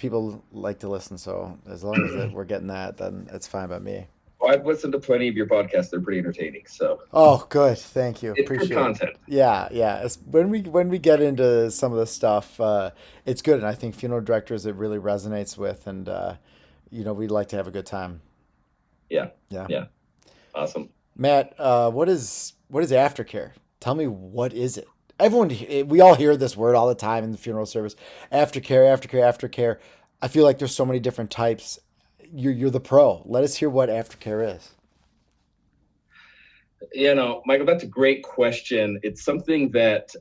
people like to listen. So as long as we're getting that, then it's fine by me. Well, I've listened to plenty of your podcasts. They're pretty entertaining. So Oh, good. Thank you. it's good Appreciate it. content. Yeah, yeah. When we get into some of the stuff, it's good, and I think funeral directors it really resonates with, and we'd like to have a good time. Yeah. Yeah, Yeah. Awesome. Matt, what is aftercare? Tell me what is it? We all hear this word all the time in the funeral service. Aftercare, aftercare, aftercare. I feel like there's so many different types. You're the pro. Let us hear what aftercare is. Michael, that's a great question. It's something that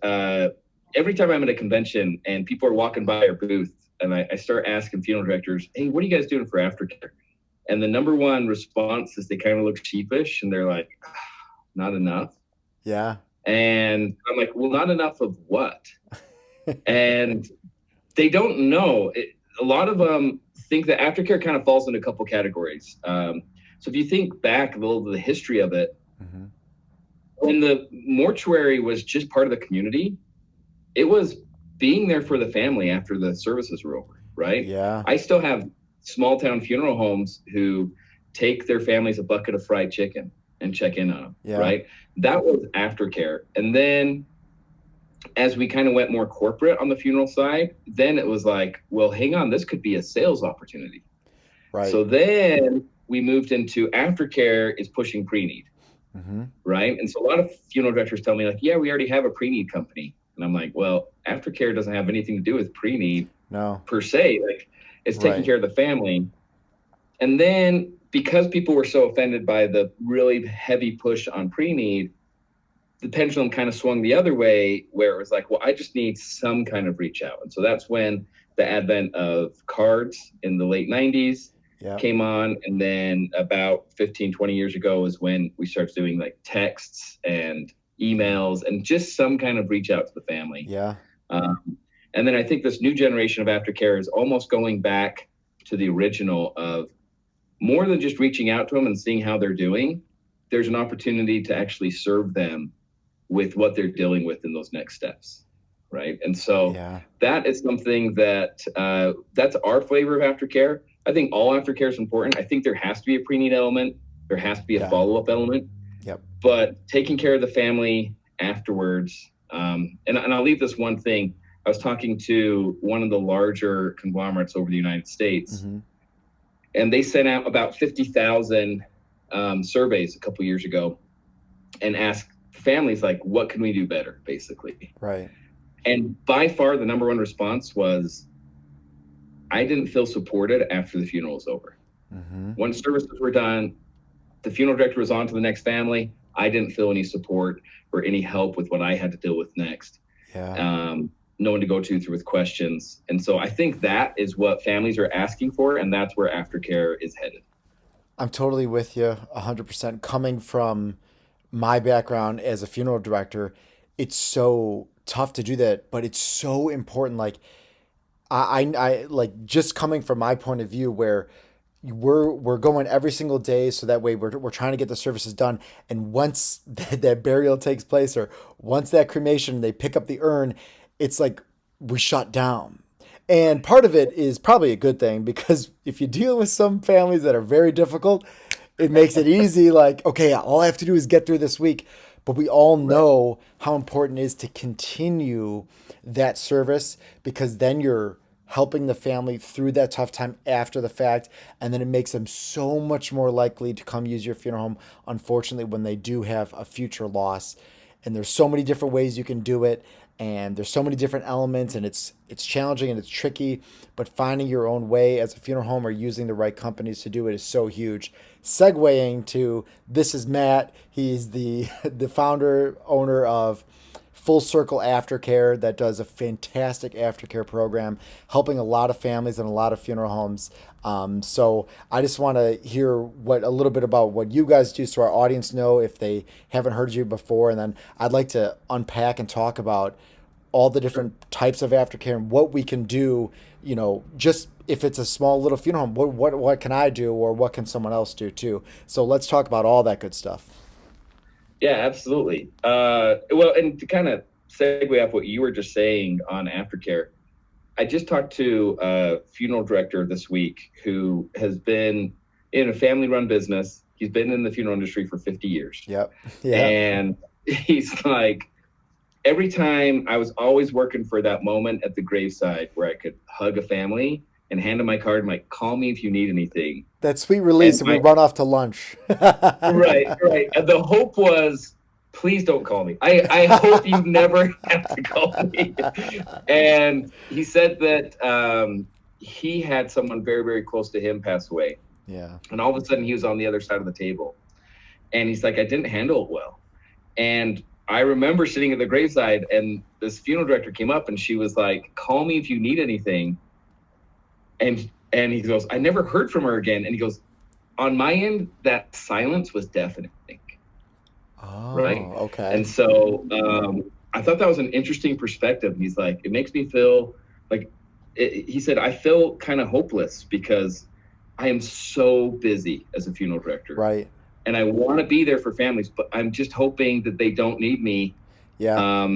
every time I'm at a convention and people are walking by our booth, and I start asking funeral directors, "Hey, what are you guys doing for aftercare?" And the number one response is they kind of look sheepish and they're like, "Not enough." Yeah. And I'm like, "Well, not enough of what?" And they don't know. A lot of them think that aftercare kind of falls into a couple categories. So if you think back a little to the history of it, Hmm. when the mortuary was just part of the community, it was being there for the family after the services were over, right? Yeah. I still have small town funeral homes who take their families a bucket of fried chicken and check in on them, Yeah. right? That was aftercare. And then as we kind of went more corporate on the funeral side, then it was like, well, hang on, this could be a sales opportunity. Right. So then we moved into aftercare is pushing pre-need, Hmm. right? And so a lot of funeral directors tell me like, yeah, we already have a pre-need company. And I'm like, well, aftercare doesn't have anything to do with pre-need No. per se. Like it's taking Right. care of the family. And then because people were so offended by the really heavy push on pre-need, the pendulum kind of swung the other way where it was like, well, I just need some kind of reach out. And so that's when the advent of cards in the late 90s Yeah. came on. And then about 15, 20 years ago is when we started doing like texts and emails and just some kind of reach out to the family. Yeah. Um, and then I think this new generation of aftercare is almost going back to the original of more than just reaching out to them and seeing how they're doing. There's an opportunity to actually serve them with what they're dealing with in those next steps, right? And so Yeah. that is something that that's our flavor of aftercare. I think all aftercare is important. I think there has to be a pre-need element, there has to be a Yeah. follow-up element, Yep. but taking care of the family afterwards. And I'll leave this one thing. I was talking to one of the larger conglomerates over the United States, Hmm. and they sent out about 50,000 surveys a couple years ago and asked families like, what can we do better, basically. Right. And by far the number one response was, I didn't feel supported after the funeral was over. Hmm. Once services were done, the funeral director was on to the next family. I didn't feel any support or any help with what I had to deal with next. Yeah. um, no one to go to through with questions. And so I think that is what families are asking for, and that's where aftercare is headed. I'm totally with you 100%. Coming from my background as a funeral director, it's so tough to do that, but it's so important. Like I like just coming from my point of view where we're going every single day so that way we're trying to get the services done, and once that burial takes place or once that cremation they pick up the urn, it's like we shut down. And part of it is probably a good thing because if you deal with some families that are very difficult, it makes it easy. Like, okay, all I have to do is get through this week. But we all Right. know how important it is to continue that service because then you're helping the family through that tough time after the fact. And then it makes them so much more likely to come use your funeral home, unfortunately, when they do have a future loss. And there's so many different ways you can do it, and there's so many different elements, and it's challenging and it's tricky, but finding your own way as a funeral home or using the right companies to do it is so huge. Segueing to this is Matt. He's the the founder owner of Full Circle Aftercare that does a fantastic aftercare program, helping a lot of families and a lot of funeral homes. So I just want to hear what a little bit about what you guys do, so our audience know if they haven't heard you before, and then I'd like to unpack and talk about all the Sure. different types of aftercare and what we can do. Just if it's a small little funeral home, what can I do, or what can someone else do too? So let's talk about all that good stuff. Yeah, absolutely. Well, and to kind of segue off what you were just saying on aftercare, I just talked to a funeral director this week who has been in a family run business. He's been in the funeral industry for 50 years. Yep. Yep. And he's like, every time I was always working for that moment at the graveside where I could hug a family and hand them my card and like, call me if you need anything. That sweet And release, and we my, run off to lunch. right. And the hope was, please don't call me. I hope you never have to call me. And he said that he had someone very, very close to him pass away. Yeah. And all of a sudden he was on the other side of the table. And he's like, I didn't handle it well. And I remember sitting at the graveside and this funeral director came up and she was like, call me if you need anything. And he goes, I never heard from her again. And he goes, on my end, that silence was deafening. Oh, right. okay. And so I thought that was an interesting perspective. He's like, it makes me feel like, he said, I feel kind of hopeless because I am so busy as a funeral director. Right. And I want to be there for families, but I'm just hoping that they don't need me. Yeah.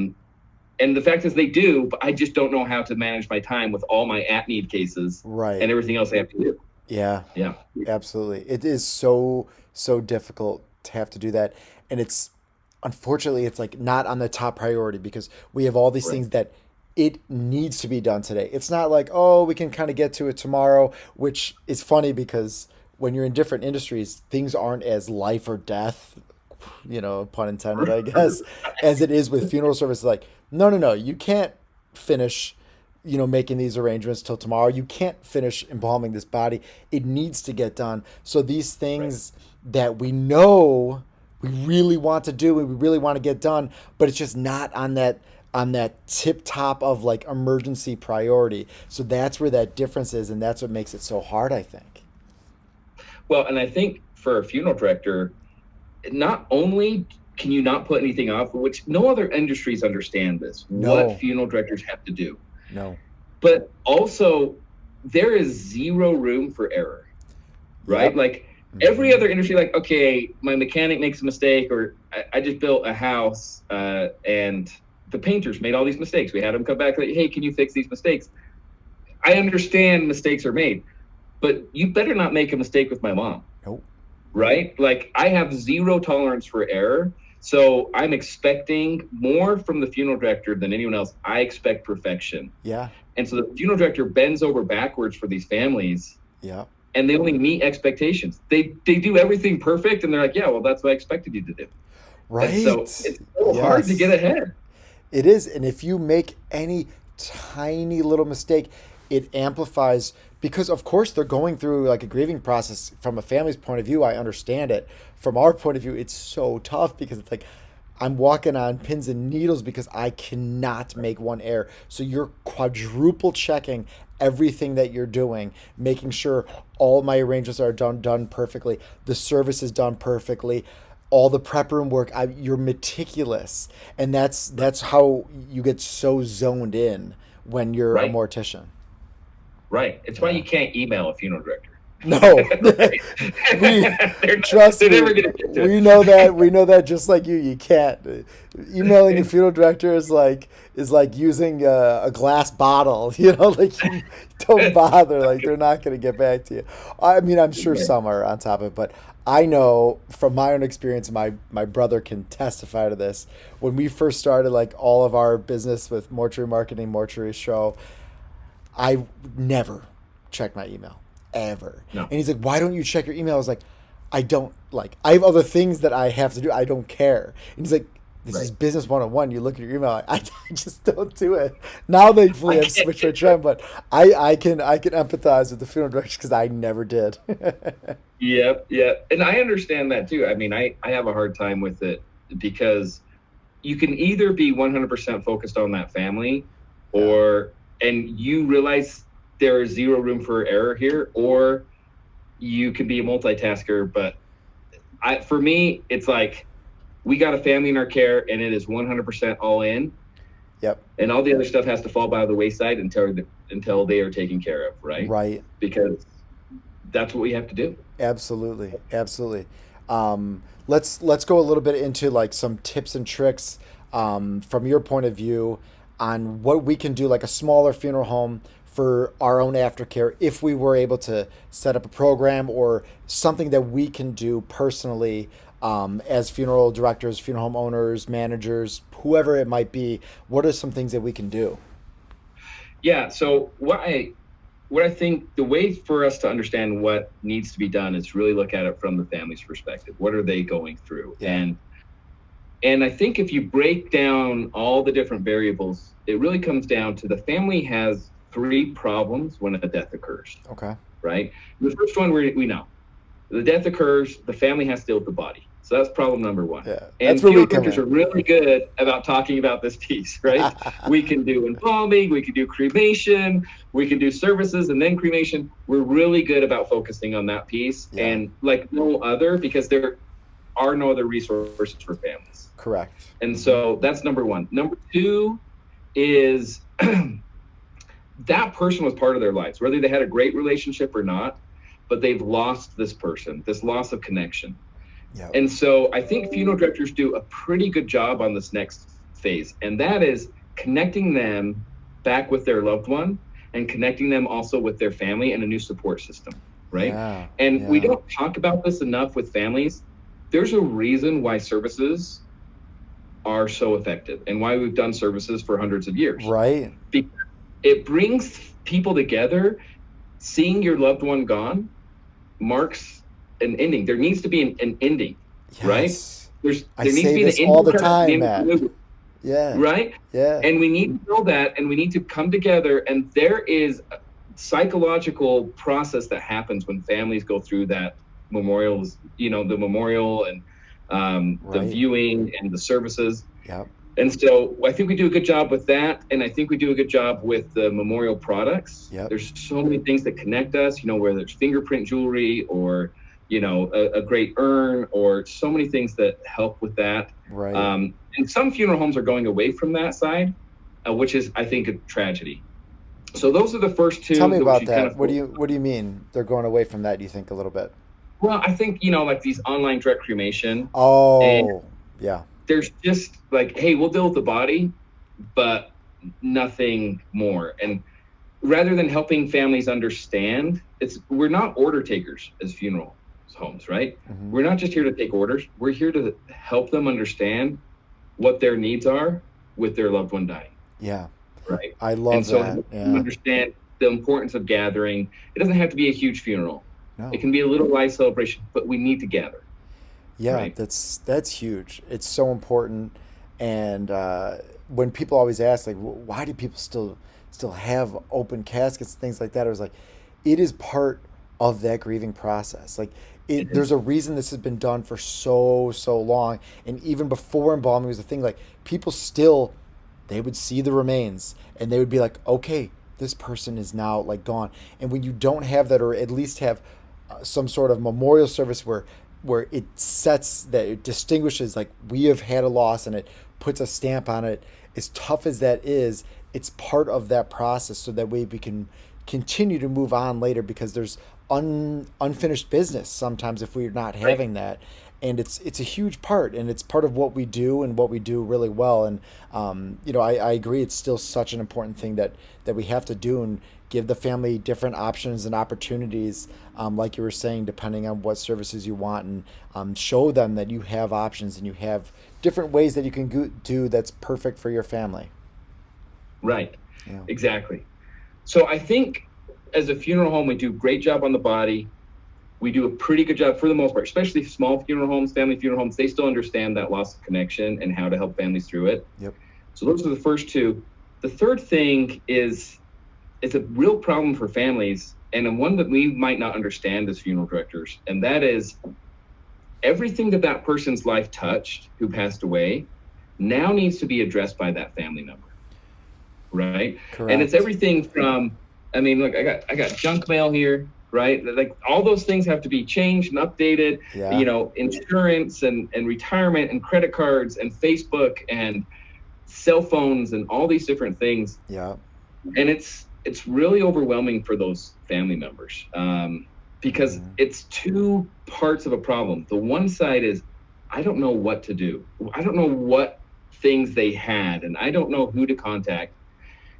And the fact is they do, but I just don't know how to manage my time with all my at-need cases Right. and everything else I have to do. Yeah. Yeah. Absolutely. It is so difficult to have to do that. And it's unfortunately it's like not on the top priority because we have all these Right. things that it needs to be done today. It's not like, oh, we can kind of get to it tomorrow, which is funny because when you're in different industries, things aren't as life or death, pun intended, I guess, as it is with funeral services. Like, no, you can't finish, making these arrangements till tomorrow. You can't finish embalming this body. It needs to get done. So these things that we know we really want to do and we really want to get done, but it's just not on that tip top of like emergency priority. So that's where that difference is, and that's what makes it so hard, I think. Well, and I think for a funeral director, not only can you not put anything off, which no other industries understand this, No. what funeral directors have to do, No. but also there is zero room for error, right? Yep. Like every other industry, like, okay, my mechanic makes a mistake, or I just built a house and the painters made all these mistakes. We had them come back like, hey, can you fix these mistakes? I understand mistakes are made, but you better not make a mistake with my mom. Nope. Right? Like I have zero tolerance for error. So I'm expecting more from the funeral director than anyone else. I expect perfection. Yeah. And so the funeral director bends over backwards for these families Yeah. and they only meet expectations. They do everything perfect and they're like, yeah, well, that's what I expected you to do. Right. And so it's so hard to Yes. get ahead. It is. And if you make any tiny little mistake, it amplifies because, of course, they're going through like a grieving process. From a family's point of view, I understand it. From our point of view, it's so tough because it's like I'm walking on pins and needles because I cannot make one error. So you're quadruple checking everything that you're doing, making sure all my arrangements are done perfectly, the service is done perfectly, all the prep room work. You're meticulous, and that's how you get so zoned in when you're a Right. mortician. Right. It's why Yeah. you can't email a funeral director. No, Right. we They're trust they're me. never gonna get to We it. know that. We know that just like you. You can't. Emailing a funeral director is like using a glass bottle. Like you don't bother. Like they're not going to get back to you. I mean, I'm sure some are on top of it, but I know from my own experience. My brother can testify to this. When we first started, like all of our business with Mortuary Marketing, Mortuary Show, I never check my email ever. No. And he's like, "Why don't you check your email?" I was like, "I don't like. I have other things that I have to do. I don't care." And he's like, "This is Right. business 101. You look at your email. I just don't do it." Now thankfully I've switched my trend, but I can empathize with the funeral directors because I never did. Yep, yeah. And I understand that too. I mean, I have a hard time with it because you can either be 100% focused on that family and you realize there is zero room for error here, or you can be a multitasker. But for me, it's like we got a family in our care and it is 100% all in. Yep. And all the other stuff has to fall by the wayside until they are taken care of, right? Right. Because that's what we have to do. Absolutely. Absolutely. Let's go a little bit into like some tips and tricks from your point of view on what we can do, like a smaller funeral home for our own aftercare, if we were able to set up a program or something that we can do personally, as funeral directors, funeral home owners, managers, whoever it might be. What are some things that we can do? Yeah. So what I think the way for us to understand what needs to be done is really look at it from the family's perspective. What are they going through? Yeah. And I think if you break down all the different variables, it really comes down to the family has three problems when a death occurs, Okay. right? The first one we know the death occurs, the family has to deal with the body. So that's problem number one. Yeah. And That's where we funeral come directors are in. really good about talking about this piece, right? We can do embalming, we can do cremation, we can do services and then cremation. We're really good about focusing on that piece, Yeah. and like no other, because there are no other resources for families. Correct. And so that's number one. Number two is that person was part of their lives, whether they had a great relationship or not, but they've lost this person, this loss of connection. Yeah. And so I think funeral directors do a pretty good job on this next phase, and that is connecting them back with their loved one and connecting them also with their family and a new support system, right? Yeah. And we Yeah. don't talk about this enough with families. There's a reason why services are so effective and why we've done services for hundreds of years. Right. It brings people together. Seeing your loved one gone marks an ending. There needs to be an ending, right? Yes. There I needs to say be this the all the ending credit at the time, end of the Matt. movie, Yeah. right? Yeah. And we need to know that, and we need to come together. And there is a psychological process that happens when families go through that memorials, the memorial and the Right. viewing and the services. Yep. And so I think we do a good job with that. And I think we do a good job with the memorial products. Yep. There's so many things that connect us, whether it's fingerprint jewelry or, a great urn, or so many things that help with that. Right. And some funeral homes are going away from that side, which is, I think, a tragedy. So those are the first two. Tell me that we about should that. kind of What do you mean they're going away from that? Do you think a little bit? Well, I think, like these online direct cremation, and Oh, yeah. there's just like, hey, we'll deal with the body, but nothing more. And rather than helping families understand, we're not order takers as funeral homes, right? Mhm. We're not just here to take orders. We're here to help them understand what their needs are with their loved one dying, Yeah. right? I And love so that. help them Yeah. understand the importance of gathering. It doesn't have to be a huge funeral. No. It can be a little light celebration, but we need to gather. Yeah, Right. that's huge. It's so important. And when people always ask, like, why do people still have open caskets and things like that? I was like, it is part of that grieving process. Like, there's a reason this has been done for so long. And even before embalming was a thing, like people still, they would see the remains and they would be like, okay, this person is now like gone. And when you don't have that, or at least have some sort of memorial service where it sets that, it distinguishes, like, we have had a loss and it puts a stamp on it, as tough as that is, it's part of that process, so that way we can continue to move on later, because there's unfinished business sometimes if we're not having that. And it's a huge part, and it's part of what we do and what we do really well. And I agree, it's still such an important thing that we have to do, and give the family different options and opportunities, like you were saying, depending on what services you want, and show them that you have options and you have different ways that you can do that's perfect for your family. Right. Yeah. Exactly. So I think as a funeral home, we do a great job on the body. We do a pretty good job for the most part, especially small funeral homes, family funeral homes. They still understand that loss of connection and how to help families through it. Yep. So those are the first two. The third thing is, it's a real problem for families, and one that we might not understand as funeral directors. And that is, everything that person's life touched who passed away now needs to be addressed by that family member. Right. Correct. And it's everything from, look, I got junk mail here, right? Like all those things have to be changed and updated, Yeah. Insurance and retirement and credit cards and Facebook and cell phones and all these different things. Yeah. And it's really overwhelming for those family members, because it's two parts of a problem. The one side is, I don't know what to do. I don't know what things they had, and I don't know who to contact.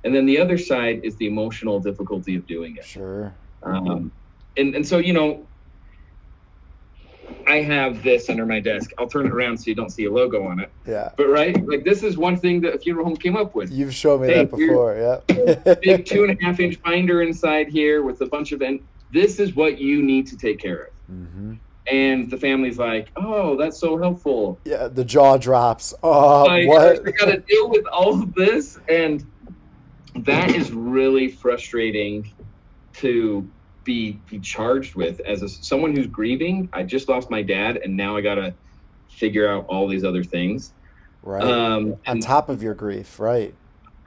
And then the other side is the emotional difficulty of doing it. Sure. Um, and so, I have this under my desk. I'll turn it around so you don't see a logo on it. Yeah. But right, like this is one thing that a funeral home came up with. You've shown me Hey, that before. Yeah. big 2.5-inch binder inside here with a bunch of, and this is what you need to take care of. Mm-hmm. And the family's like, oh, that's so helpful. Yeah. The jaw drops. Oh, Like, what? we got to deal with all of this. And that is really frustrating to be charged with as someone who's grieving. I just lost my dad, and now I got to figure out all these other things. Right. On And top of your grief. Right.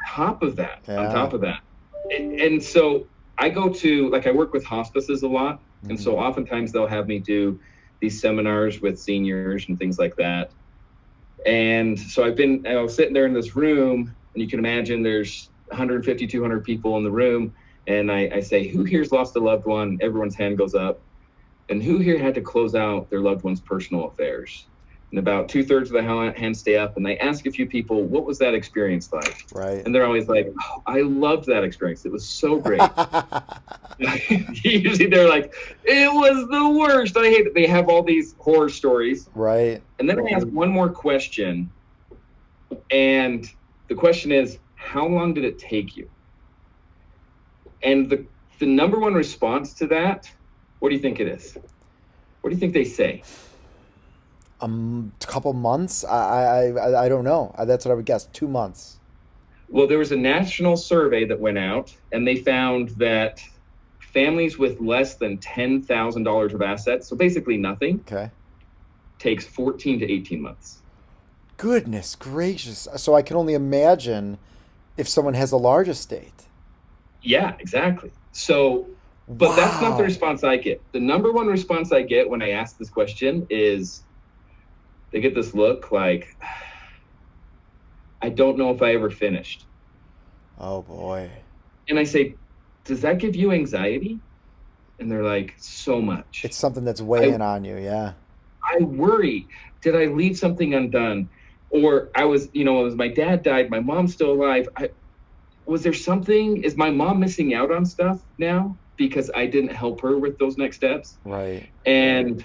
top of that, on Yeah. top of that. And so I go to, like, I work with hospices a lot. And so oftentimes they'll have me do these seminars with seniors and things like that. And so I was sitting there in this room, and you can imagine there's 150, 200 people in the room. And I say, who here's lost a loved one? Everyone's hand goes up. And who here had to close out their loved one's personal affairs? And about 2/3 of the hands stay up, and they ask a few people, what was that experience like? Right. And they're always like, oh, I loved that experience. It was so great. Usually they're like, it was the worst. I hate it. They have all these horror stories. Right. And then I ask one more question. And the question is, how long did it take you? And the number one response to that, what do you think it is? What do you think they say? A couple months. I don't know. That's what I would guess. 2 months. Well, there was a national survey that went out, and they found that families with less than $10,000 of assets, so basically nothing, Okay. takes 14 to 18 months. Goodness gracious. So I can only imagine if someone has a large estate. Yeah, exactly. So, but that's not the Wow. response I get. The number one response I get when I ask this question is they get this look like, I don't know if I ever finished. Oh boy. And I say, does that give you anxiety? And they're like, so much. It's something that's weighing on you. Yeah. I worry, did I leave something undone? Or I was, as my dad died, my mom's still alive. Was there something, is my mom missing out on stuff now because I didn't help her with those next steps? Right. And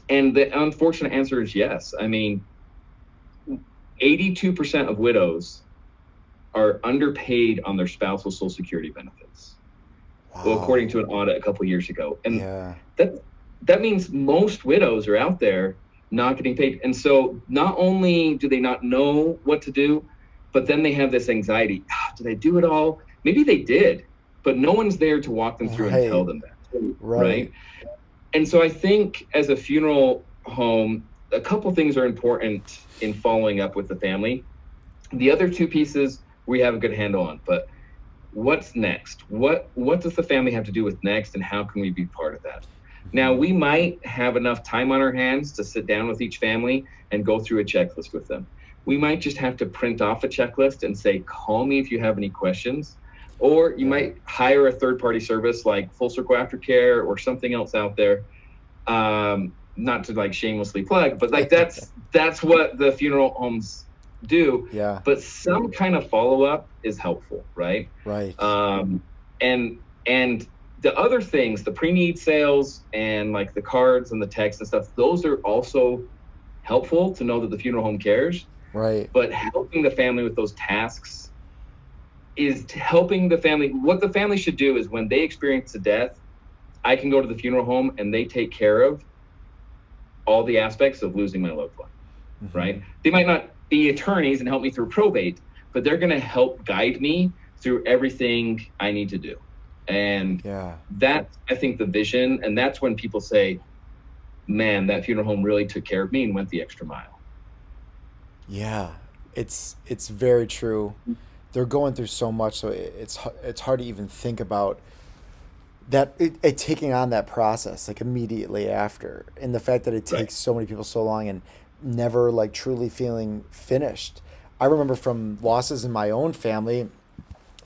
the unfortunate answer is yes. I mean, 82% of widows are underpaid on their spousal Social Security benefits. Wow. Well, according to an audit a couple years ago. And Yeah. that means most widows are out there not getting paid. And so not only do they not know what to do, but then they have this anxiety. Did I do it all? Maybe they did, but no one's there to walk them through Right. and tell them that. Right. And so I think as a funeral home, a couple things are important in following up with the family. The other two pieces we have a good handle on, but what's next? What does the family have to do with next, and how can we be part of that? Now, we might have enough time on our hands to sit down with each family and go through a checklist with them. We might just have to print off a checklist and say, call me if you have any questions. Or you might hire a third-party service like Circle Aftercare or something else out there. Not to like shamelessly plug, but like that's what the funeral homes do. Yeah. But some kind of follow-up is helpful, right? Right. And the other things, the pre-need sales and like the cards and the text and stuff, those are also helpful to know that the funeral home cares. Right. But helping the family with those tasks is helping the family. What the family should do is when they experience a death, I can go to the funeral home and they take care of all the aspects of losing my loved one, right? They might not be attorneys and help me through probate, but they're going to help guide me through everything I need to do. And that's, I think, the vision. And that's when people say, man, that funeral home really took care of me and went the extra mile. Yeah, it's very true. They're going through so much, so it's hard to even think about that it taking on that process like immediately after, and the fact that it takes so many people so long and never like truly feeling finished. I remember from losses in my own family,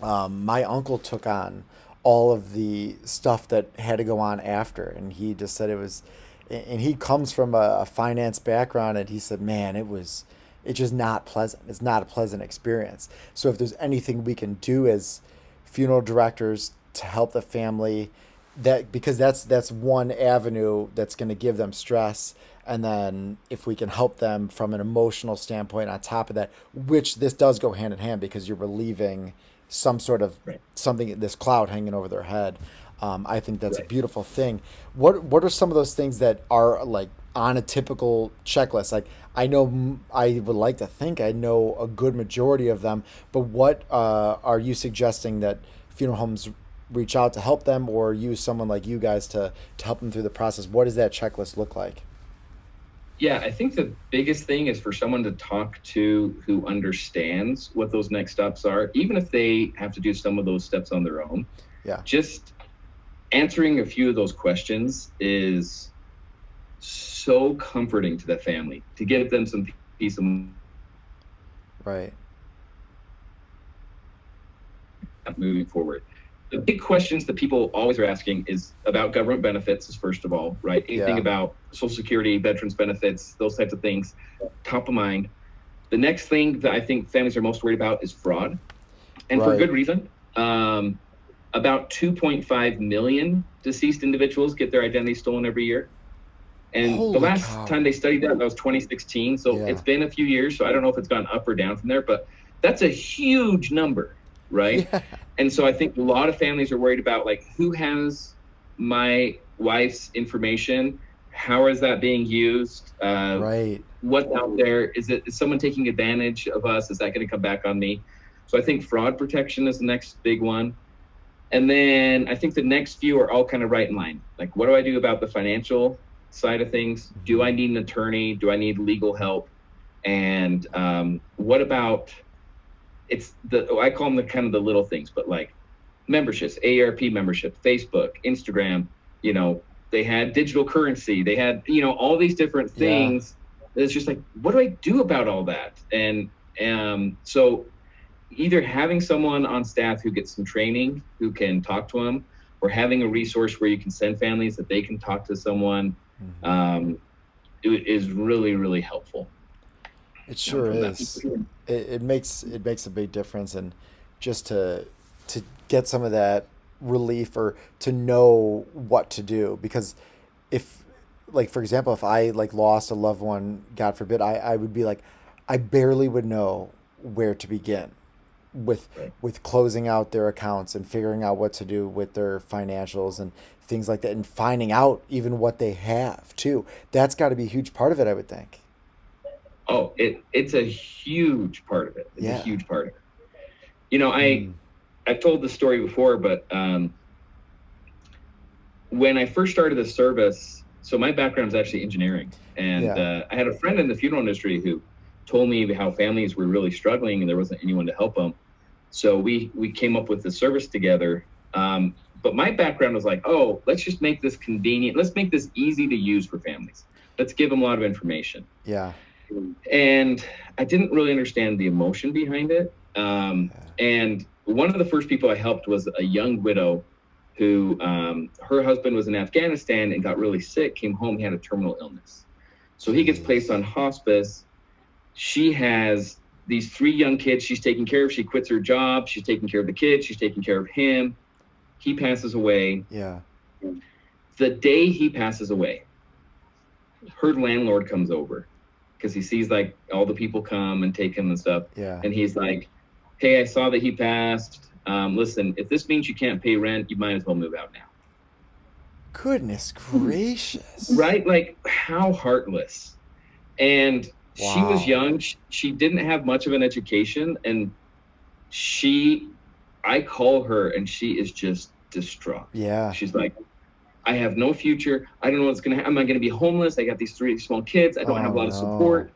my uncle took on all of the stuff that had to go on after, and he just said it was, and he comes from a finance background, and he said, man, it it's just not pleasant. It's not a pleasant experience. So if there's anything we can do as funeral directors to help the family, that because that's one avenue that's going to give them stress, and then if we can help them from an emotional standpoint on top of that, which this does go hand in hand because you're relieving some sort of Right. something, this cloud hanging over their head. I think that's a Right. beautiful thing. What are some of those things that are like on a typical checklist? Like I know I would like to think I know a good majority of them, but what are you suggesting that funeral homes reach out to help them, or use someone like you guys to help them through the process? What does that checklist look like? Yeah, I think the biggest thing is for someone to talk to who understands what those next steps are, even if they have to do some of those steps on their own. Yeah. Just answering a few of those questions is so comforting to the family to give them some peace of mind Right. moving forward. The big questions that people always are asking is about government benefits, is first of all, right? Anything Yeah. about Social Security, veterans benefits, those types of things, top of mind. The next thing that I think families are most worried about is fraud, and for Right. good reason. About 2.5 million deceased individuals get their identity stolen every year. And the Holy last cow. time they studied that was 2016. So Yeah. it's been a few years. So I don't know if it's gone up or down from there, but that's a huge number, right? Yeah. And so I think a lot of families are worried about like who has my wife's information, how is that being used, Right. what's out there, is someone taking advantage of us, is that going to come back on me? So I think fraud protection is the next big one. And then I think the next few are all kind of right in line. Like, what do I do about the financial side of things? Do I need an attorney? Do I need legal help? And what about, it's the, I call them the kind of the little things, but like memberships, AARP membership, Facebook, Instagram, you know, they had digital currency, they had, you know, all these different Yeah. things. It's just like, what do I do about all that? And so either having someone on staff who gets some training, who can talk to them, or having a resource where you can send families that they can talk to someone, um, is really, really helpful. It sure From that. is. It makes a big difference, and just to get some of that relief, or to know what to do, because if, like for example, if I like lost a loved one, God forbid, I would be like, I barely would know where to begin with Right. with closing out their accounts and figuring out what to do with their financials and things like that, and finding out even what they have too. That's got to be a huge part of it, I would think. Oh, it's a huge part of it. It's a Yeah. huge part of it. You know, Mm. I've told the story before, but when I first started the service, so my background is actually engineering, and Yeah. I had a friend in the funeral industry who told me how families were really struggling and there wasn't anyone to help them. So we came up with the service together. But my background was like, oh, let's just make this convenient. Let's make this easy to use for families. Let's give them a lot of information. Yeah. And I didn't really understand the emotion behind it. And one of the first people I helped was a young widow who, her husband was in Afghanistan and got really sick, came home, he had a terminal illness. So he gets placed Jeez. on hospice. She has these 3 young kids she's taking care of. She quits her job. She's taking care of the kids. She's taking care of him. He passes away. Yeah. The day he passes away, her landlord comes over because he sees like all the people come and take him and stuff. Yeah. And he's like, hey, I saw that he passed. Listen, if this means you can't pay rent, you might as well move out now. Goodness gracious. Right? Like, how heartless. And she was Wow. young. She didn't have much of an education. And I call her and she is just distraught. Yeah. She's like, I have no future. I don't know what's going to happen. Am I going to be homeless? I got these 3 small kids. I don't have Oh a lot of no. support.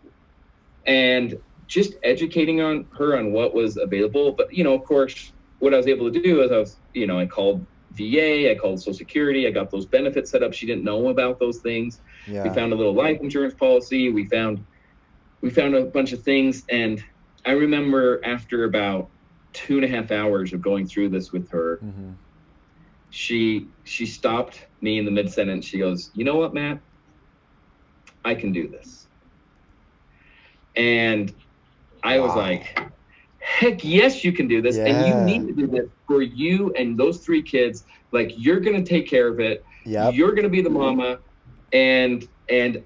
And just educating on her on what was available. But, you know, of course, what I was able to do is I called VA, I called Social Security, I got those benefits set up. She didn't know about those things. We Yeah. found a little life insurance policy. We found a bunch of things. And I remember after about 2.5 hours of going through this with her, Mm-hmm. she stopped me in the mid sentence. She goes, you know what, Matt? I can do this. And I was Wow. like, heck yes, you can do this. And you Yeah. need to do this for you and those 3 kids. Like, you're going to take care of it. Yep. You're going to be the mama. And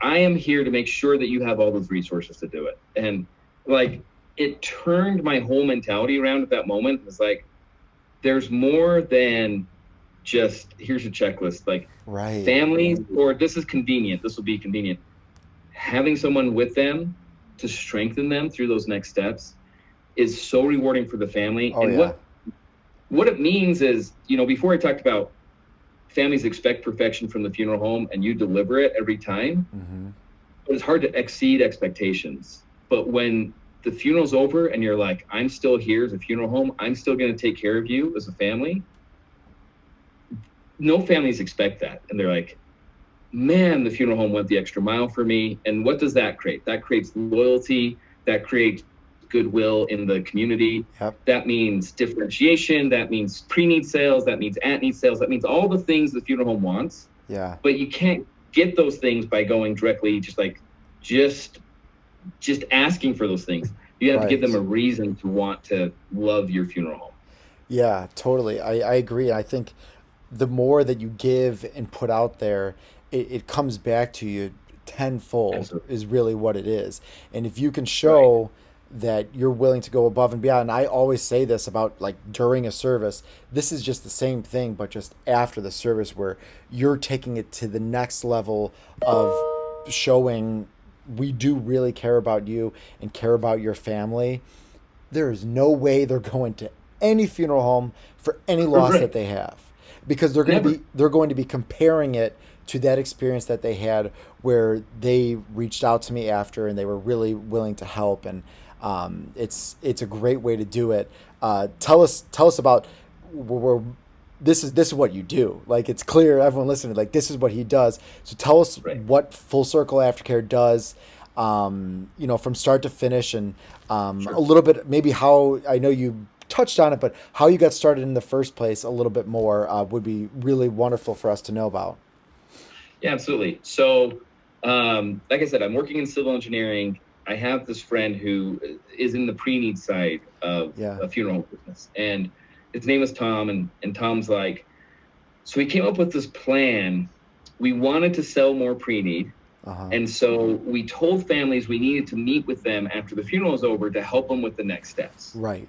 I am here to make sure that you have all those resources to do it. And like, it turned my whole mentality around at that moment. It was like, there's more than just here's a checklist. Like, Right. families, or this is convenient. This will be convenient. Having someone with them to strengthen them through those next steps is so rewarding for the family. Oh And yeah. what it means is, before I talked about families expect perfection from the funeral home and you deliver it every time, Mm-hmm. it's hard to exceed expectations. But when the funeral's over and you're like, I'm still here as a funeral home, I'm still going to take care of you as a family. No families expect that. And they're like, man, the funeral home went the extra mile for me. And what does that create? That creates loyalty, that creates goodwill in the community. Yep. That means differentiation, that means pre-need sales, that means at-need sales, that means all the things the funeral home wants. Yeah. But you can't get those things by going directly, just asking for those things. You have to give them Right. a reason to want to love your funeral home. Yeah, totally. I agree. I think the more that you give and put out there, it comes back to you tenfold, Absolutely. is really what it is. And if you can Right. show that you're willing to go above and beyond, and I always say this about like during a service, this is just the same thing, but just after the service where you're taking it to the next level of showing we do really care about you and care about your family. There is no way they're going to any funeral home for any loss that Right. they have, because Never. they're going to be comparing it to that experience that they had where they reached out to me after and they were really willing to help. And it's a great way to do it. Tell us about where this is what you do. Like, it's clear, everyone listening, like this is what he does. So tell us Right. what Full Circle Aftercare does, from start to finish, and a Sure. little bit maybe how, I know you touched on it, but how you got started in the first place a little bit more would be really wonderful for us to know about. Yeah, absolutely. So, like I said, I'm working in civil engineering. I have this friend who is in the pre-need side of Yeah. a funeral home business, and his name is Tom. And Tom's like, so we came up with this plan. We wanted to sell more pre-need, Uh huh. and so we told families we needed to meet with them after the funeral is over to help them with the next steps. Right.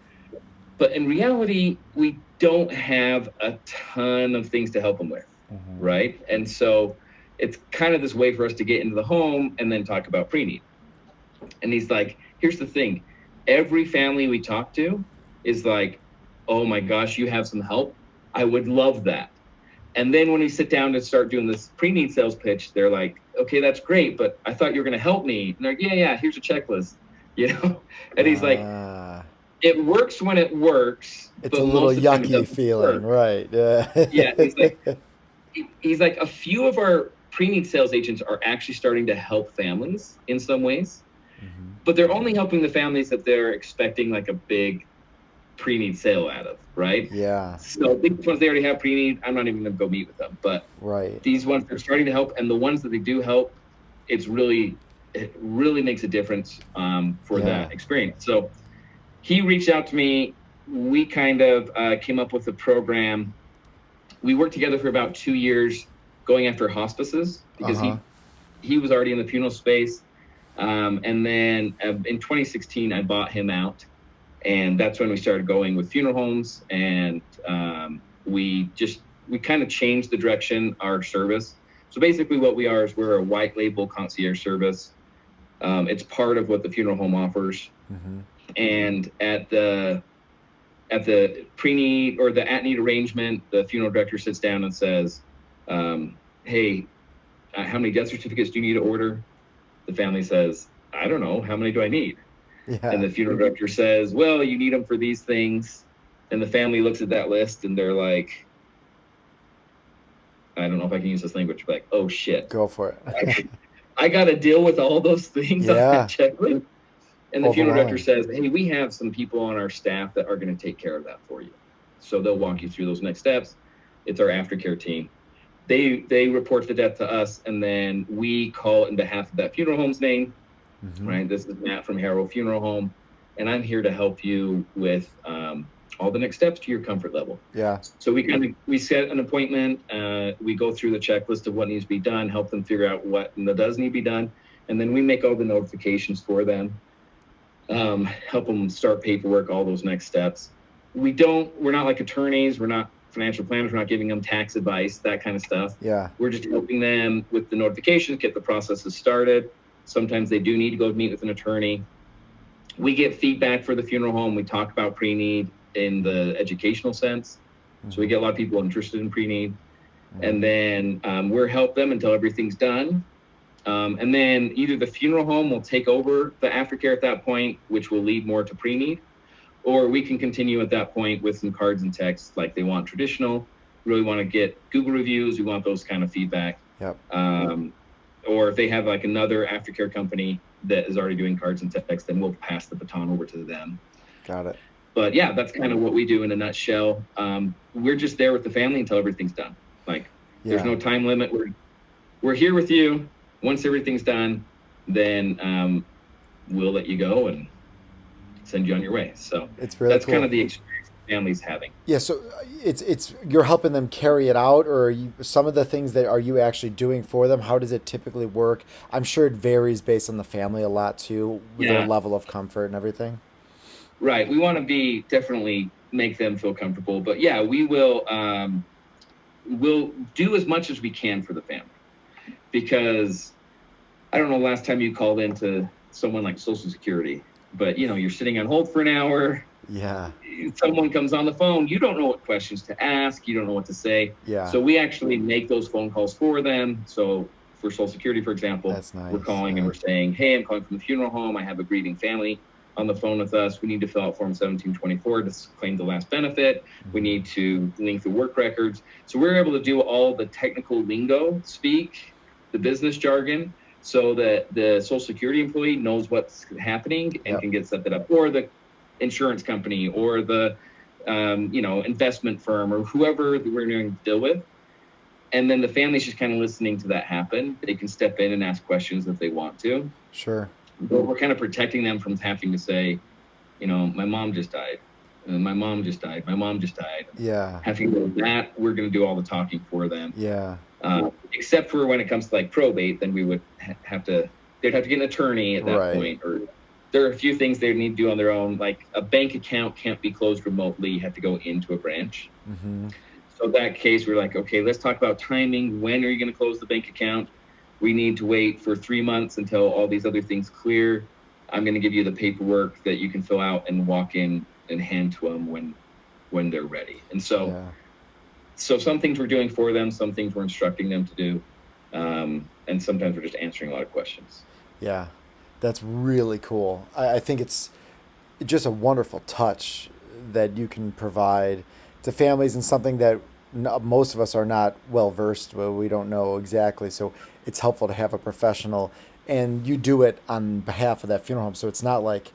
But in reality, we don't have a ton of things to help them with, Hmm. right? And so it's kind of this way for us to get into the home and then talk about pre-need. And he's like, here's the thing. Every family we talk to is like, oh my gosh, you have some help. I would love that. And then when we sit down to start doing this pre-need sales pitch, they're like, okay, that's great, but I thought you were going to help me. And they're like, yeah, here's a checklist, you know? And he's like, Uh, it works when it works, it's a but little most of the time it yucky doesn't feeling, work. right? Yeah. Yeah, he's like a few of our pre-need sales agents are actually starting to help families in some ways, Hmm. but they're only helping the families that they're expecting like a big pre-need sale out of, right? Yeah. So these ones they already have pre-need, I'm not even going to go meet with them, but Right. these ones they're starting to help, and the ones that they do help, it really makes a difference for Yeah. that experience. So he reached out to me. We kind of came up with a program. We worked together for about 2 years going after hospices Uh because huh. he was already in the funeral space. And then in 2016, I bought him out. And that's when we started going with funeral homes. And we kind of changed the direction our service. So basically what we are is we're a white label concierge service. It's part of what the funeral home offers. Hmm. And at the pre-need or the at-need arrangement, the funeral director sits down and says, hey, how many death certificates do you need to order? The family says, I don't know. How many do I need? And Yeah. the funeral director says, well, you need them for these things. And the family looks at that list and they're like, I don't know if I can use this language, but like, oh shit. Go for it. I got to deal with all those things on that Yeah. checklist. And the funeral director Overwhelming. says, hey, we have some people on our staff that are going to take care of that for you. So they'll walk you through those next steps. It's our aftercare team. They report the death to us, and then we call in behalf of that funeral home's name, Hmm. right? This is Matt from Harrow Funeral Home. and I'm here to help you with all the next steps to your comfort level. Yeah. So we set an appointment. We go through the checklist of what needs to be done, help them figure out what does need to be done, and then we make all the notifications for them, help them start paperwork, all those next steps. We're not like attorneys. We're not financial planners. We're not giving them tax advice, that kind of stuff. Yeah. We're just helping them with the notifications, get the processes started. Sometimes they do need to go meet with an attorney. We get feedback for the funeral home. We talk about pre-need in the educational sense. So we get a lot of people interested in pre-need. And then we'll help them until everything's done. And then either the funeral home will take over the aftercare at that point, which will lead more to pre-need, or we can continue at that point with some cards and texts, like they want traditional, really want to get Google reviews, we want those kind of feedback. Yep. Or if they have like another aftercare company that is already doing cards and texts, then we'll pass the baton over to them. Got it. But yeah, that's kind of what we do in a nutshell. We're just there with the family until everything's done. Like, there's no time limit. We're here with you. Once everything's done, then we'll let you go and send you on your way. So it's really that's cool. kind of the experience the family's having. Yeah, so it's you're helping them carry it out, or some of the things that are you actually doing for them? How does it typically work? I'm sure it varies based on the family a lot too, with their level of comfort and everything. Right. We want to definitely make them feel comfortable, but yeah, we'll do as much as we can for the family, because I don't know last time you called into someone like Social Security, but you're sitting on hold for an hour. Yeah. Someone comes on the phone. You don't know what questions to ask. You don't know what to say. Yeah. So we actually make those phone calls for them. So for Social Security, for example, that's nice. We're calling and we're saying, hey, I'm calling from the funeral home. I have a grieving family on the phone with us. We need to fill out Form 1724 to claim the last benefit. We need to link the work records. So we're able to do all the technical lingo speak, the business jargon, so that the Social Security employee knows what's happening and can get set up, or the insurance company, or the investment firm, or whoever we're going to deal with. And then the family's just kind of listening to that happen. They can step in and ask questions if they want to. Sure. But we're kind of protecting them from having to say, my mom just died. My mom just died. My mom just died. Yeah. Having to do that, we're going to do all the talking for them. Yeah. Except for when it comes to like probate, then we would they'd have to get an attorney at that point. Or there are a few things they need to do on their own. Like a bank account can't be closed remotely. You have to go into a branch. Mm-hmm. So in that case, we're like, okay, let's talk about timing. When are you going to close the bank account? We need to wait for 3 months until all these other things clear. I'm going to give you the paperwork that you can fill out and walk in and hand to them when they're ready. And so some things we're doing for them, some things we're instructing them to do. And sometimes we're just answering a lot of questions. Yeah, that's really cool. I think it's just a wonderful touch that you can provide to families, and something that most of us are not well versed with. We don't know exactly. So it's helpful to have a professional, and you do it on behalf of that funeral home. So it's not like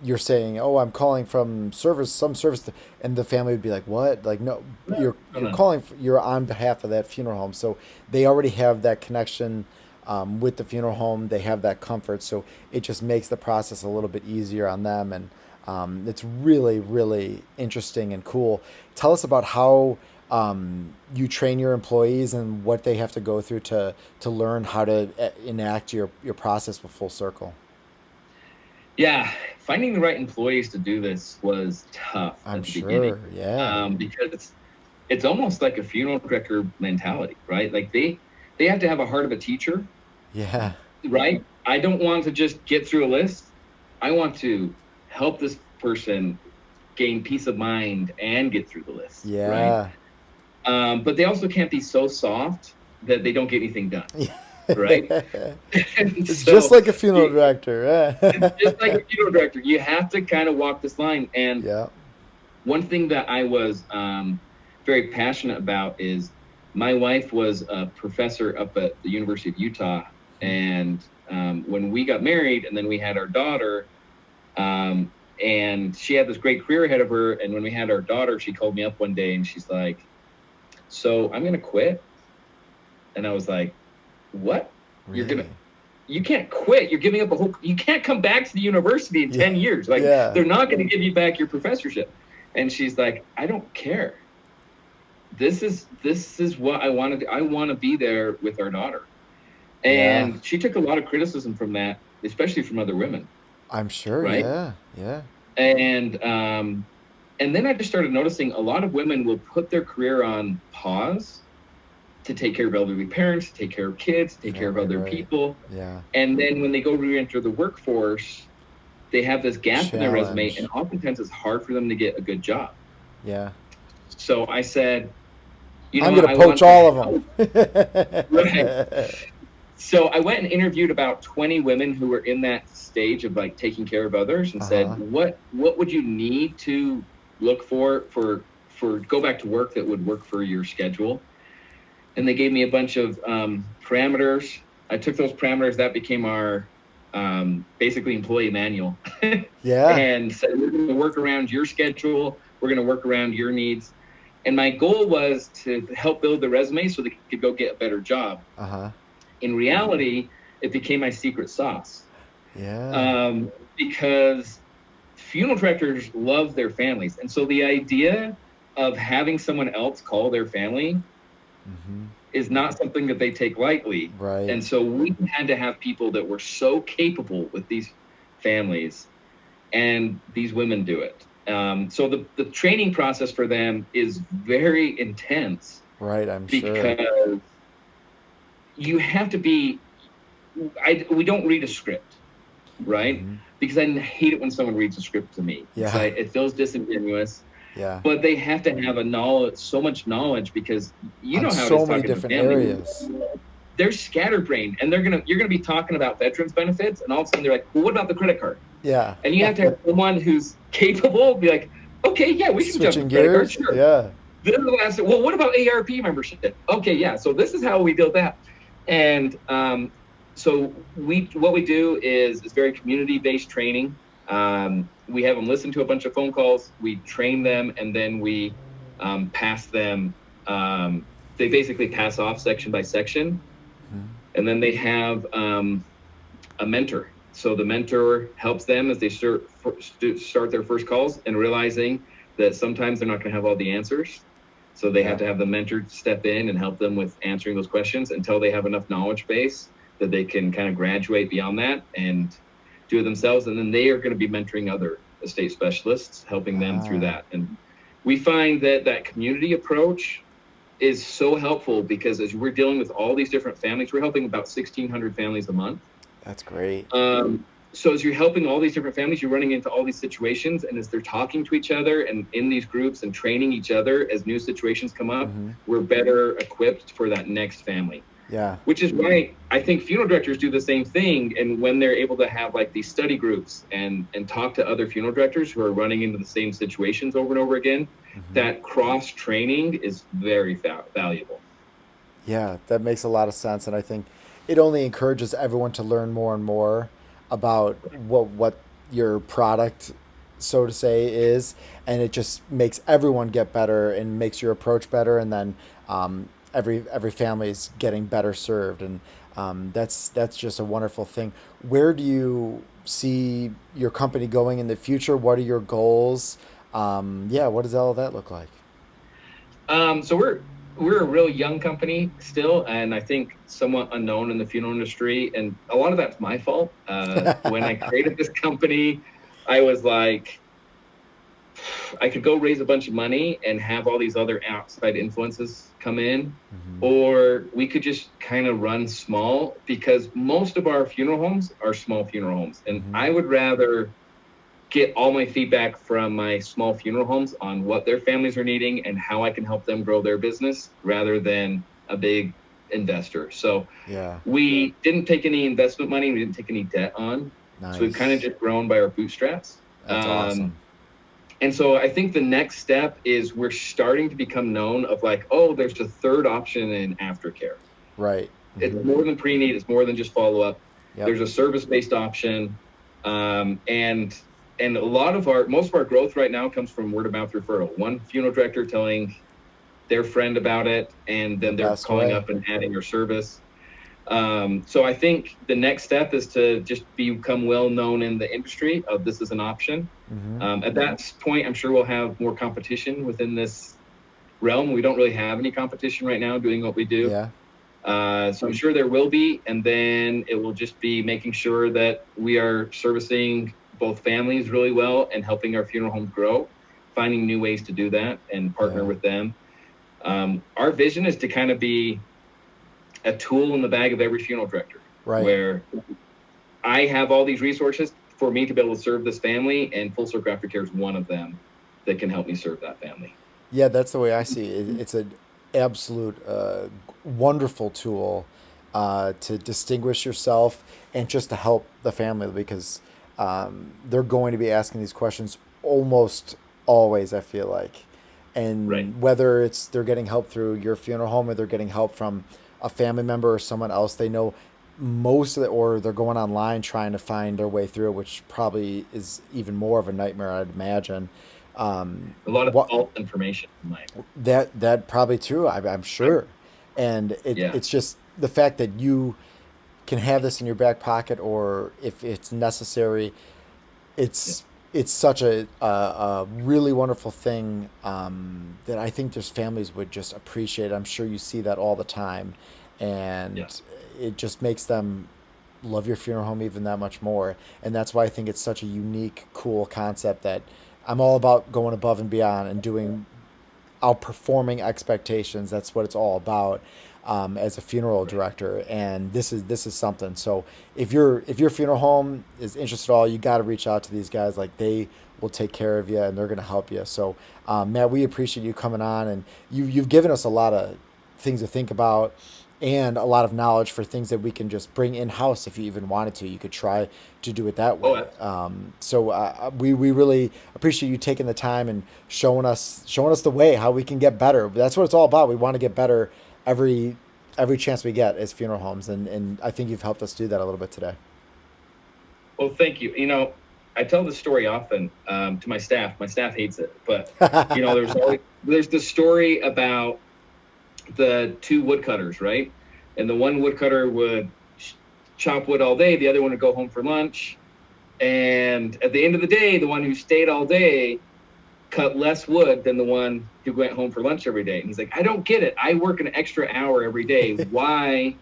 you're saying, "Oh, I'm calling from some service," and the family would be like, "What?" Like, no, you're calling. You're on behalf of that funeral home, so they already have that connection with the funeral home. They have that comfort, so it just makes the process a little bit easier on them, and it's really, really interesting and cool. Tell us about how you train your employees and what they have to go through to learn how to enact your process with Full Circle. Yeah, finding the right employees to do this was tough at the beginning. Yeah. Because it's almost like a funeral director mentality, right? Like they have to have a heart of a teacher. Yeah. Right? I don't want to just get through a list. I want to help this person gain peace of mind and get through the list. Yeah. Right? But they also can't be so soft that they don't get anything done. Right? It's just like a funeral director. It's just like a funeral director. You have to kind of walk this line. And one thing that I was very passionate about is my wife was a professor up at the University of Utah. And when we got married and then we had our daughter, and she had this great career ahead of her. And when we had our daughter, she called me up one day and she's like, "So I'm going to quit." And I was like, "What? Really? you can't quit. You're giving up you can't come back to the university in 10 years. Like, Yeah. they're not going to give you back your professorship. And she's like, I don't care. This is what I want to do. I want to be there with our daughter. Yeah. And she took a lot of criticism from that, especially from other women, I'm sure. right? Yeah. Yeah. And then I just started noticing a lot of women will put their career on pause to take care of elderly parents, to take care of kids, to take care of other people. Yeah. And then when they go re-enter the workforce, they have this gap in their resume, and oftentimes it's hard for them to get a good job. Yeah. So I said, I'm going to poach all of them. Right. So I went and interviewed about 20 women who were in that stage of like taking care of others, and said, what would you need to look for go back to work that would work for your schedule? And they gave me a bunch of parameters. I took those parameters. That became our basically employee manual. Yeah. And said, we're going to work around your schedule. We're going to work around your needs. And my goal was to help build the resume so they could go get a better job. In reality, it became my secret sauce. Yeah. Because funeral directors love their families. And so the idea of having someone else call their family is not something that they take lightly. Right. And so we had to have people that were so capable with these families, and these women do it. So the training process for them is very intense. Right, I'm sure. Because you have to be, we don't read a script, right? Because I hate it when someone reads a script to me. Yeah. It feels disingenuous. Yeah. But they have to have so much knowledge, because you know how so it is many talking different to family. areas. They're scatterbrained, and you're gonna be talking about veterans benefits, and all of a sudden they're like, well, what about the credit card? Yeah. And you have to have someone who's capable, be like, okay, yeah, we can Switching jump to credit card, gears. sure. Yeah. Then the last, well, what about ARP membership? Okay, yeah, so this is how we build that. And so what we do is very community-based training. We have them listen to a bunch of phone calls, we train them, and then we pass them. They basically pass off section by section, and then they have a mentor. So the mentor helps them as they start their first calls, and realizing that sometimes they're not going to have all the answers. So they have to have the mentor step in and help them with answering those questions until they have enough knowledge base that they can kind of graduate beyond that and do it themselves. And then they are going to be mentoring other estate specialists, helping them through that. And we find that community approach is so helpful, because as we're dealing with all these different families, we're helping about 1,600 families a month. That's great. So as you're helping all these different families, you're running into all these situations, and as they're talking to each other and in these groups and training each other as new situations come up, we're better equipped for that next family. Yeah. Which is why I think funeral directors do the same thing. And when they're able to have like these study groups and talk to other funeral directors who are running into the same situations over and over again, that cross training is very valuable. Yeah, that makes a lot of sense. And I think it only encourages everyone to learn more and more about what your product, so to say, is, and it just makes everyone get better and makes your approach better, and then every family is getting better served, and that's just a wonderful thing. Where do you see your company going in the future? What are your goals? What does all of that look like? So we're a real young company still, and I think somewhat unknown in the funeral industry. And a lot of that's my fault. When I created this company, I was like, I could go raise a bunch of money and have all these other outside influences come in, or we could just kind of run small, because most of our funeral homes are small funeral homes. And I would rather get all my feedback from my small funeral homes on what their families are needing and how I can help them grow their business, rather than a big investor. So we didn't take any investment money. We didn't take any debt on. Nice. So we've kind of just grown by our bootstraps. That's awesome. And so I think the next step is we're starting to become known of like, oh, there's a third option in aftercare. Right. It's more than pre-need. It's more than just follow-up. There's a service-based option. And most of our growth right now comes from word of mouth referral. One funeral director telling their friend about it, and then they're calling up and adding your service. So I think the next step is to just become well known in the industry of this is an option. Mm-hmm. At that point, I'm sure we'll have more competition within this realm. We don't really have any competition right now doing what we do. Yeah. So I'm sure there will be, and then it will just be making sure that we are servicing both families really well and helping our funeral homes grow, finding new ways to do that and partner Yeah. with them. Our vision is to kind of be a tool in the bag of every funeral director, Right. where I have all these resources for me to be able to serve this family, and Full Circle Aftercare is one of them that can help me serve that family. Yeah, that's the way I see it. It's an absolute wonderful tool to distinguish yourself and just to help the family because they're going to be asking these questions almost always, I feel like. Right. And whether it's they're getting help through your funeral home or they're getting help from a family member or someone else they know, most of it, or they're going online trying to find their way through it, which probably is even more of a nightmare, I'd imagine. A lot of What false information in life. that probably true. I'm sure, and Yeah. it's just the fact that you can have this in your back pocket, or if it's necessary, Yeah. it's it's such a really wonderful thing that I think just families would just appreciate. I'm sure you see that all the time, and Yeah. it just makes them love your funeral home even that much more. And that's why I think it's such a unique, cool concept that I'm all about going above and beyond and doing outperforming expectations. That's what it's all about as a funeral Right. director. And this is something. So if your funeral home is interested at all, you got to reach out to these guys. Like they will take care of you and they're going to help you. So Matt, we appreciate you coming on, and you've given us a lot of things to think about and a lot of knowledge for things that we can just bring in house. If you even wanted to, you could try to do it that Oh, way. We really appreciate you taking the time and showing us the way how we can get better. That's what it's all about. We want to get better every every chance we get as funeral homes, and I think you've helped us do that a little bit today. well, thank you. I tell this story often to my staff. My staff hates it, but there's the story about the two woodcutters, right? And the one woodcutter would chop wood all day, the other one would go home for lunch. And at the end of the day, the one who stayed all day cut less wood than the one who went home for lunch every day. And he's like, I don't get it. I work an extra hour every day. Why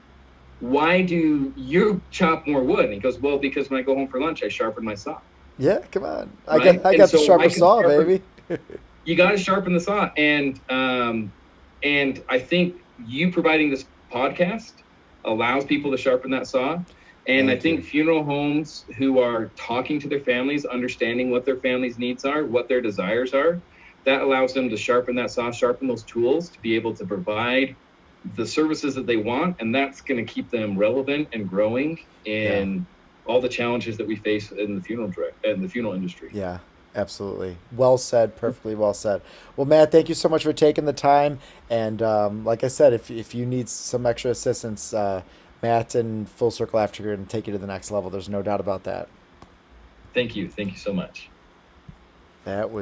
do you chop more wood? And he goes, well, because when I go home for lunch, I sharpen my saw. Yeah, come on. I Right. got I And got the so sharper saw, baby. you got to sharpen the saw. And I think you providing this podcast allows people to sharpen that saw. And I Thank you. think funeral homes who are talking to their families, understanding what their families' needs are, what their desires are, that allows them to sharpen that saw, sharpen those tools to be able to provide the services that they want. And that's going to keep them relevant and growing Yeah. in all the challenges that we face in the funeral industry. Yeah, absolutely. Well said. Perfectly well said. Well, Matt, thank you so much for taking the time. And like I said, if you need some extra assistance, Matt and Full Circle After going to take you to the next level. There's no doubt about that. Thank you. Thank you so much. That was